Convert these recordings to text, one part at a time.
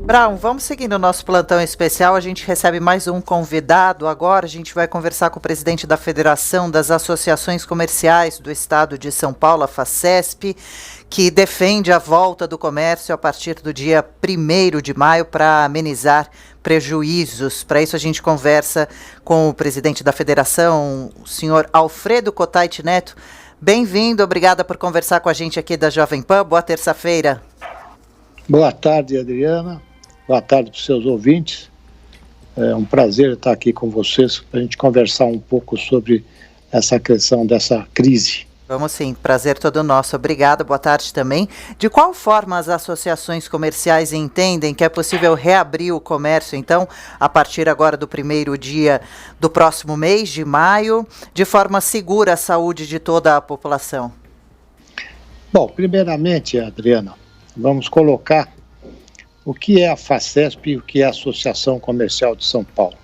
Brown, vamos seguindo o nosso plantão especial. A gente recebe mais um convidado. Agora a gente vai conversar com o presidente da Federação das Associações Comerciais do Estado de São Paulo, a FACESP, que defende a volta do comércio a partir do dia 1º de maio para amenizar prejuízos. Para isso a gente conversa com o presidente da Federação, o senhor Alfredo Kotait Neto. Bem-vindo, obrigada por conversar com a gente aqui da Jovem Pan. Boa terça-feira. Boa tarde, Adriana. Boa tarde para os seus ouvintes. É um prazer estar aqui com vocês para a gente conversar um pouco sobre essa questão dessa crise. Vamos sim, prazer todo nosso. Obrigada, boa tarde também. De qual forma as associações comerciais entendem que é possível reabrir o comércio, então, a partir agora do 1º dia do próximo mês, de maio, de forma segura à saúde de toda a população? Bom, primeiramente, Adriana, vamos colocar o que é a FACESP e o que é a Associação Comercial de São Paulo.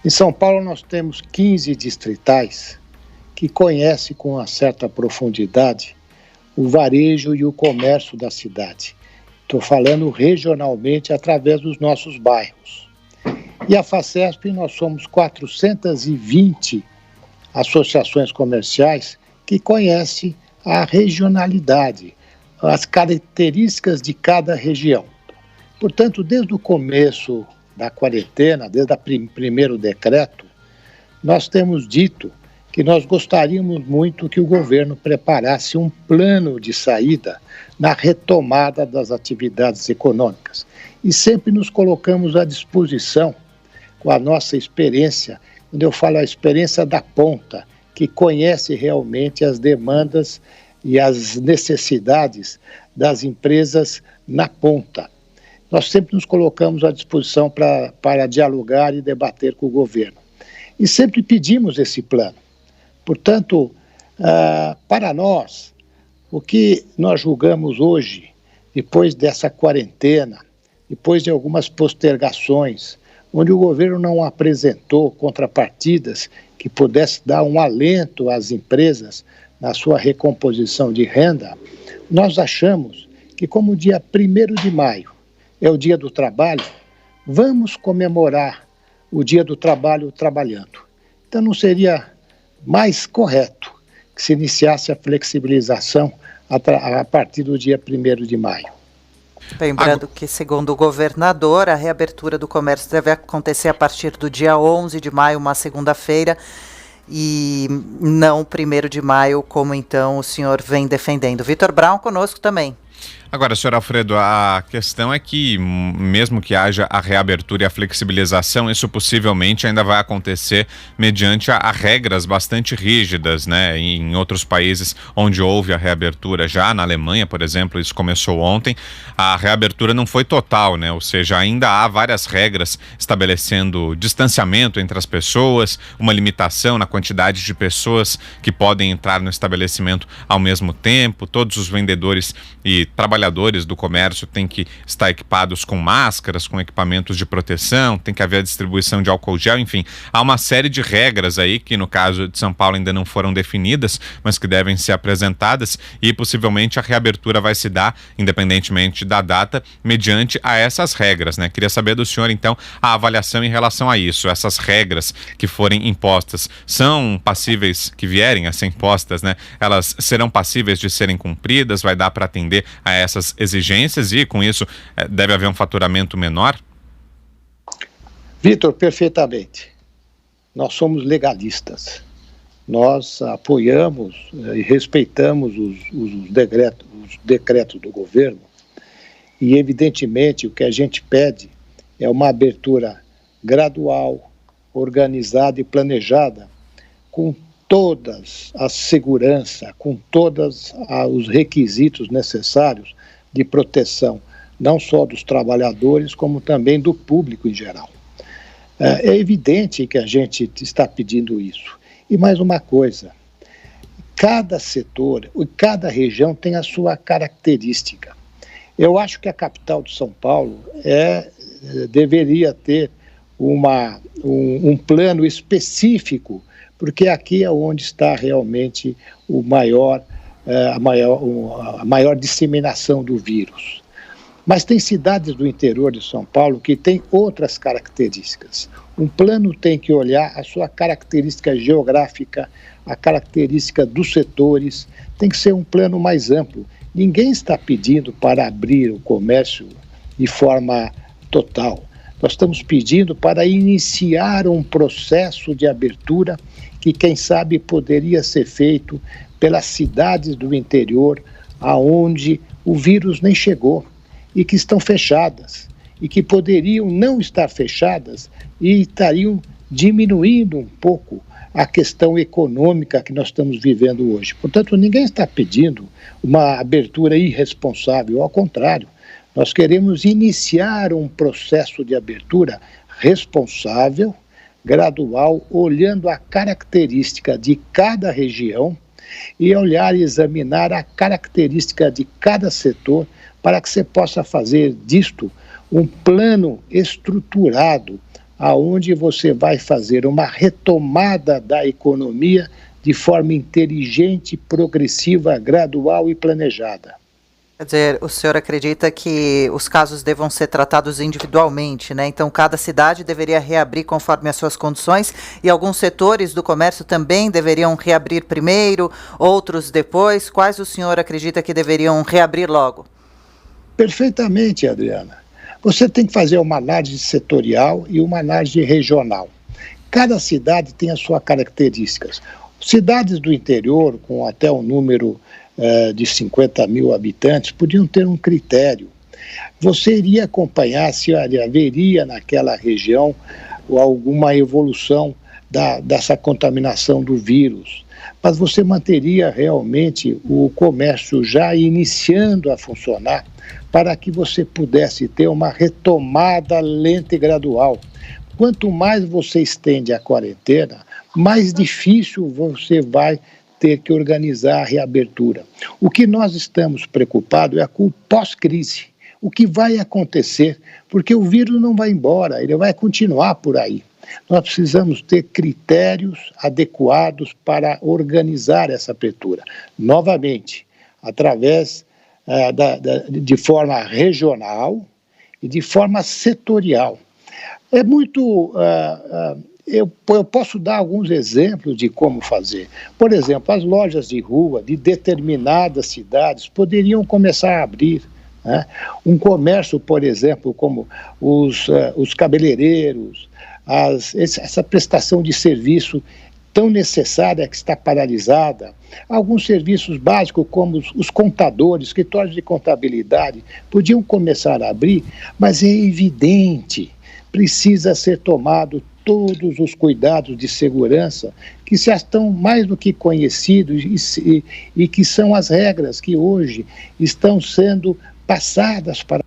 Em São Paulo nós temos 15 distritais que conhecem com uma certa profundidade o varejo e o comércio da cidade. Estou falando regionalmente através dos nossos bairros. E a FACESP, nós somos 420 associações comerciais que conhecem a regionalidade, as características de cada região. Portanto, desde o começo da quarentena, desde o primeiro decreto, nós temos dito que nós gostaríamos muito que o governo preparasse um plano de saída na retomada das atividades econômicas. E sempre nos colocamos à disposição com a nossa experiência, quando eu falo a experiência da ponta, que conhece realmente as demandas e as necessidades das empresas na ponta. Nós sempre nos colocamos à disposição para dialogar e debater com o governo. E sempre pedimos esse plano. Portanto, para nós, o que nós julgamos hoje, depois dessa quarentena, depois de algumas postergações, onde o governo não apresentou contrapartidas que pudesse dar um alento às empresas na sua recomposição de renda, nós achamos que, como o dia 1º de maio é o dia do trabalho, vamos comemorar o dia do trabalho trabalhando. Então não seria mais correto que se iniciasse a flexibilização a partir do dia 1º de maio. Lembrando que, segundo o governador, a reabertura do comércio deve acontecer a partir do dia 11 de maio, uma segunda-feira, e não 1º de maio, como então o senhor vem defendendo. Vitor Brown conosco também. Agora, senhor Alfredo, a questão é que, mesmo que haja a reabertura e a flexibilização, isso possivelmente ainda vai acontecer mediante a regras bastante rígidas, né? Em outros países onde houve a reabertura, já na Alemanha, por exemplo, isso começou ontem, a reabertura não foi total, né? Ou seja, ainda há várias regras estabelecendo distanciamento entre as pessoas, uma limitação na quantidade de pessoas que podem entrar no estabelecimento ao mesmo tempo, todos os vendedores e trabalhadores do comércio têm que estar equipados com máscaras, com equipamentos de proteção, tem que haver a distribuição de álcool gel, enfim, há uma série de regras aí que no caso de São Paulo ainda não foram definidas, mas que devem ser apresentadas e possivelmente a reabertura vai se dar, independentemente da data, mediante a essas regras, né? Queria saber do senhor então a avaliação em relação a isso, essas regras que forem impostas, são passíveis, que vierem a ser impostas, né? Elas serão passíveis de serem cumpridas, vai dar para atender a essas exigências e, com isso, deve haver um faturamento menor? Vitor, perfeitamente. Nós somos legalistas. Nós apoiamos e respeitamos os decretos do governo e, evidentemente, o que a gente pede é uma abertura gradual, organizada e planejada, com todas a segurança, com todos os requisitos necessários de proteção, não só dos trabalhadores, como também do público em geral. É evidente que a gente está pedindo isso. E mais uma coisa, cada setor, cada região tem a sua característica. Eu acho que a capital de São Paulo deveria ter um plano específico, porque aqui é onde está realmente a maior disseminação do vírus. Mas tem cidades do interior de São Paulo que têm outras características. Um plano tem que olhar a sua característica geográfica, a característica dos setores, tem que ser um plano mais amplo. Ninguém está pedindo para abrir o comércio de forma total. Nós estamos pedindo para iniciar um processo de abertura que, quem sabe, poderia ser feito pelas cidades do interior, aonde o vírus nem chegou e que estão fechadas, e que poderiam não estar fechadas e estariam diminuindo um pouco a questão econômica que nós estamos vivendo hoje. Portanto, ninguém está pedindo uma abertura irresponsável, ao contrário, nós queremos iniciar um processo de abertura responsável, gradual, olhando a característica de cada região e olhar e examinar a característica de cada setor para que você possa fazer disto um plano estruturado, aonde você vai fazer uma retomada da economia de forma inteligente, progressiva, gradual e planejada. Quer dizer, o senhor acredita que os casos devam ser tratados individualmente, né? Então, cada cidade deveria reabrir conforme as suas condições e alguns setores do comércio também deveriam reabrir primeiro, outros depois. Quais o senhor acredita que deveriam reabrir logo? Perfeitamente, Adriana. Você tem que fazer uma análise setorial e uma análise regional. Cada cidade tem as suas características. Cidades do interior, com até um número de 50 mil habitantes, podiam ter um critério. Você iria acompanhar se haveria naquela região alguma evolução dessa contaminação do vírus, mas você manteria realmente o comércio já iniciando a funcionar para que você pudesse ter uma retomada lenta e gradual. Quanto mais você estende a quarentena, mais difícil você vai ter que organizar a reabertura. O que nós estamos preocupados é com o pós-crise. O que vai acontecer? Porque o vírus não vai embora, ele vai continuar por aí. Nós precisamos ter critérios adequados para organizar essa abertura. Novamente, através de forma regional e de forma setorial. É muito... Eu posso dar alguns exemplos de como fazer. Por exemplo, as lojas de rua de determinadas cidades poderiam começar a abrir, né? Um comércio, por exemplo, como os cabeleireiros, essa prestação de serviço tão necessária que está paralisada. Alguns serviços básicos, como os contadores, escritórios de contabilidade, podiam começar a abrir, mas é evidente, precisa ser tomado todos os cuidados de segurança que já estão mais do que conhecidos e que são as regras que hoje estão sendo passadas para...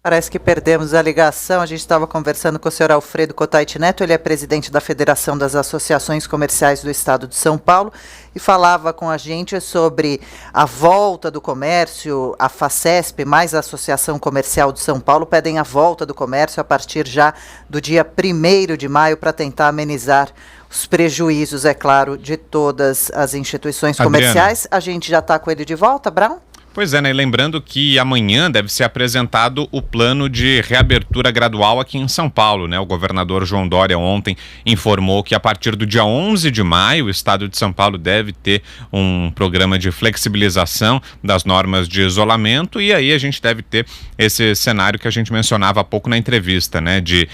Parece que perdemos a ligação. A gente estava conversando com o senhor Alfredo Cotait Neto, ele é presidente da Federação das Associações Comerciais do Estado de São Paulo e falava com a gente sobre a volta do comércio. A Facesp, mais a Associação Comercial de São Paulo, pedem a volta do comércio a partir já do dia 1º de maio para tentar amenizar os prejuízos, é claro, de todas as instituições comerciais. A gente já está com ele de volta, Brown? Pois é, né? E lembrando que amanhã deve ser apresentado o plano de reabertura gradual aqui em São Paulo, né? O governador João Dória ontem informou que a partir do dia 11 de maio o estado de São Paulo deve ter um programa de flexibilização das normas de isolamento e aí a gente deve ter esse cenário que a gente mencionava há pouco na entrevista, né? De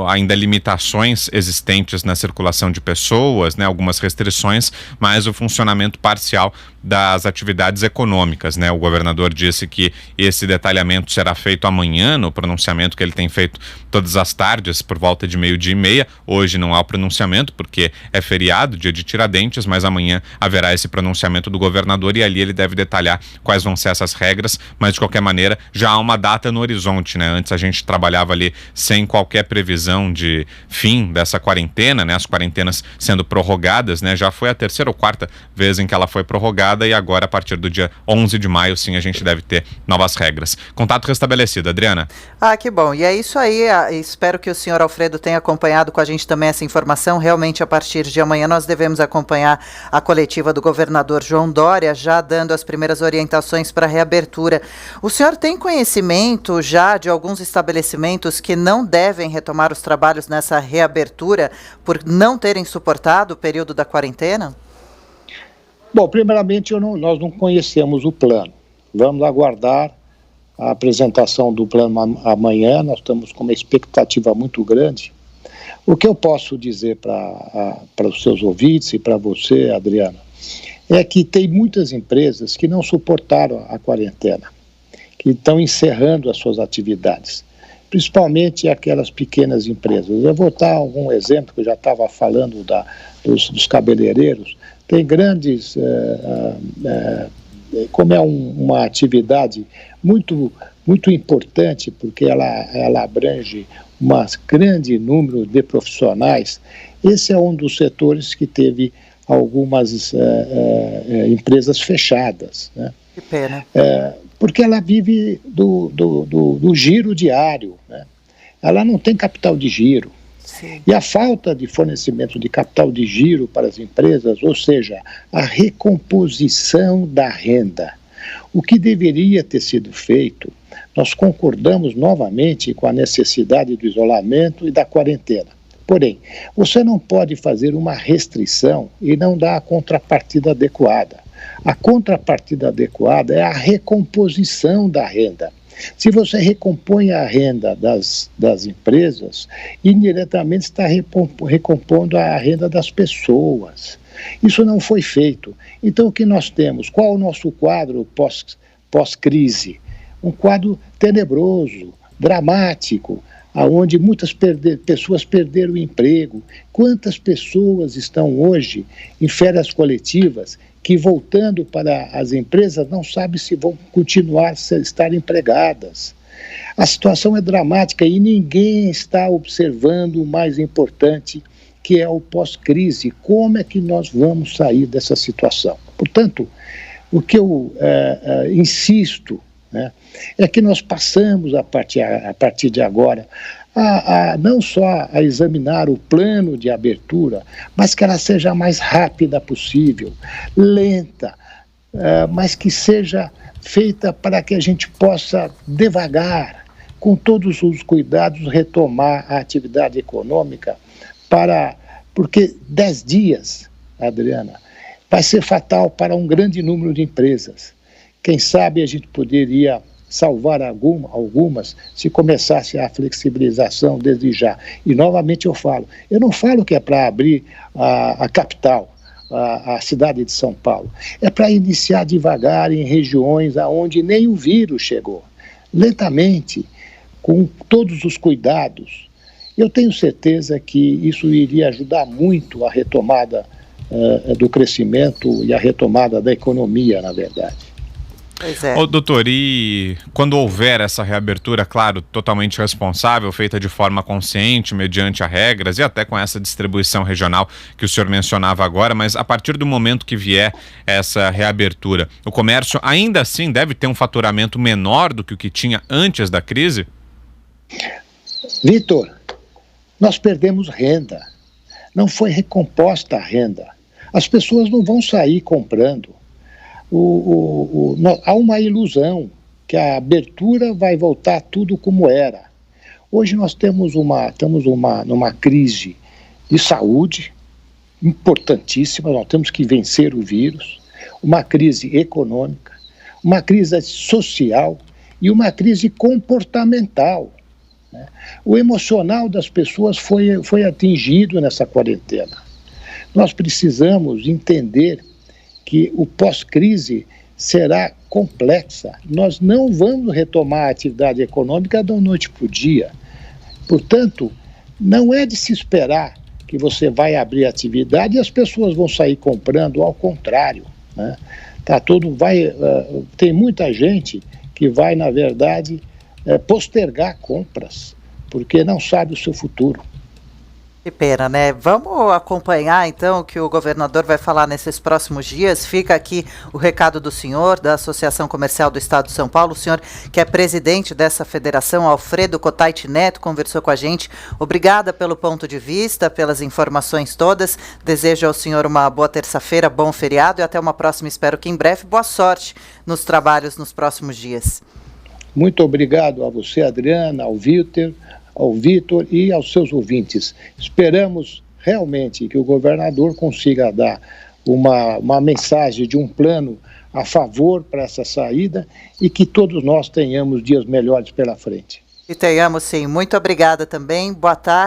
ainda limitações existentes na circulação de pessoas, né? Algumas restrições, mas o funcionamento parcial das atividades econômicas, né? O governador disse que esse detalhamento será feito amanhã, no pronunciamento que ele tem feito todas as tardes, por volta de 12:30. Hoje não há o pronunciamento, porque é feriado, dia de Tiradentes, mas amanhã haverá esse pronunciamento do governador e ali ele deve detalhar quais vão ser essas regras, mas de qualquer maneira já há uma data no horizonte, né? Antes a gente trabalhava ali sem qualquer previsão de fim dessa quarentena, né? As quarentenas sendo prorrogadas, né? Já foi a terceira ou quarta vez em que ela foi prorrogada prorrogada e agora, a partir do dia 11 de maio, sim, a gente deve ter novas regras. Contato restabelecido, Adriana. Ah, que bom. E é isso aí. Espero que o senhor Alfredo tenha acompanhado com a gente também essa informação. Realmente, a partir de amanhã, nós devemos acompanhar a coletiva do governador João Dória, já dando as primeiras orientações para a reabertura. O senhor tem conhecimento já de alguns estabelecimentos que não devem retomar os trabalhos nessa reabertura por não terem suportado o período da quarentena? Bom, primeiramente, nós não conhecemos o plano. Vamos aguardar a apresentação do plano amanhã, nós estamos com uma expectativa muito grande. O que eu posso dizer para os seus ouvintes e para você, Adriana, é que tem muitas empresas que não suportaram a quarentena, que estão encerrando as suas atividades, principalmente aquelas pequenas empresas. Eu vou dar algum exemplo, que eu já estava falando dos cabeleireiros. Tem grandes, como é uma atividade muito, muito importante, porque ela abrange um grande número de profissionais, esse é um dos setores que teve algumas empresas fechadas, né? Que pena. Porque ela vive do giro diário, né? Ela não tem capital de giro. Sim. E a falta de fornecimento de capital de giro para as empresas, ou seja, a recomposição da renda, o que deveria ter sido feito, nós concordamos novamente com a necessidade do isolamento e da quarentena. Porém, você não pode fazer uma restrição e não dar a contrapartida adequada. A contrapartida adequada é a recomposição da renda. Se você recompõe a renda das empresas, indiretamente está recompondo a renda das pessoas. Isso não foi feito. Então, o que nós temos? Qual o nosso quadro pós-crise? Um quadro tenebroso, dramático, onde muitas pessoas perderam o emprego. Quantas pessoas estão hoje em férias coletivas que, voltando para as empresas, não sabem se vão continuar a estar empregadas? A situação é dramática e ninguém está observando o mais importante, que é o pós-crise. Como é que nós vamos sair dessa situação? Portanto, o que eu insisto, né, é que nós passamos, a partir de agora, não só a examinar o plano de abertura, mas que ela seja a mais rápida possível, lenta, mas que seja feita para que a gente possa, devagar, com todos os cuidados, retomar a atividade econômica, porque 10 dias, Adriana, vai ser fatal para um grande número de empresas. Quem sabe a gente poderia salvar algumas se começasse a flexibilização desde já. E novamente eu não falo que é para abrir a capital, a cidade de São Paulo. É para iniciar devagar em regiões aonde nem o vírus chegou. Lentamente, com todos os cuidados. Eu tenho certeza que isso iria ajudar muito a retomada do crescimento e a retomada da economia, na verdade. Pois é. Ô, doutor, e quando houver essa reabertura, claro, totalmente responsável, feita de forma consciente, mediante as regras e até com essa distribuição regional que o senhor mencionava agora, mas a partir do momento que vier essa reabertura, o comércio ainda assim deve ter um faturamento menor do que o que tinha antes da crise? Vitor, nós perdemos renda. Não foi recomposta a renda. As pessoas não vão sair comprando. Há uma ilusão que a abertura vai voltar tudo como era. Hoje nós estamos numa crise de saúde importantíssima, nós temos que vencer o vírus, uma crise econômica, uma crise social e uma crise comportamental, né? O emocional das pessoas foi atingido nessa quarentena. Nós precisamos entender que o pós-crise será complexa. Nós não vamos retomar a atividade econômica da noite para o dia. Portanto, não é de se esperar que você vai abrir a atividade e as pessoas vão sair comprando, ao contrário, né? Tem muita gente que vai, na verdade, postergar compras, porque não sabe o seu futuro. Que pena, né? Vamos acompanhar então o que o governador vai falar nesses próximos dias. Fica aqui o recado do senhor, da Associação Comercial do Estado de São Paulo, o senhor que é presidente dessa federação, Alfredo Cotait Neto, conversou com a gente. Obrigada pelo ponto de vista, pelas informações todas. Desejo ao senhor uma boa terça-feira, bom feriado e até uma próxima, espero que em breve. Boa sorte nos trabalhos nos próximos dias. Muito obrigado a você, Adriana, ao Vitor e aos seus ouvintes. Esperamos realmente que o governador consiga dar uma mensagem de um plano a favor para essa saída e que todos nós tenhamos dias melhores pela frente. E tenhamos sim. Muito obrigada também. Boa tarde.